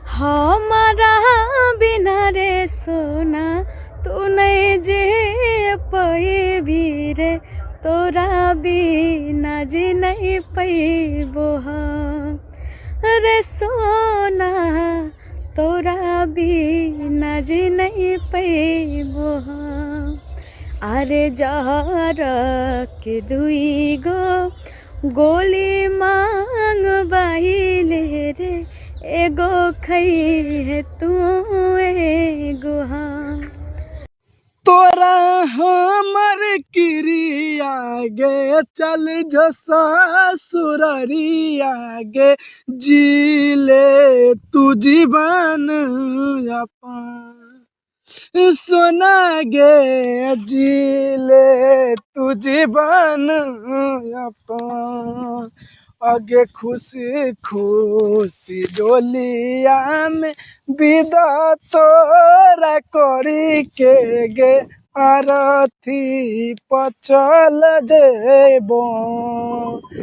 हमारा बिना रे सोना तू नहीं जी पैबी रे, तोरा बिना जी नहीं पैबो हम रे सोना, तोरा बिना जी नहीं पैबो हम। अरे जहर के दुई गो गोली मांग बाइले रे, एगो खई है तू एगो हम। तोरा हमर क्रिया गे चल जो ससुररिया गे, जीले तू जीवन अपन सोना गे, जीले तू जीवन अपन। आगे खुशी खुशी डोलिया में विदा तोरा करी के गे, आरती पचल जेबो।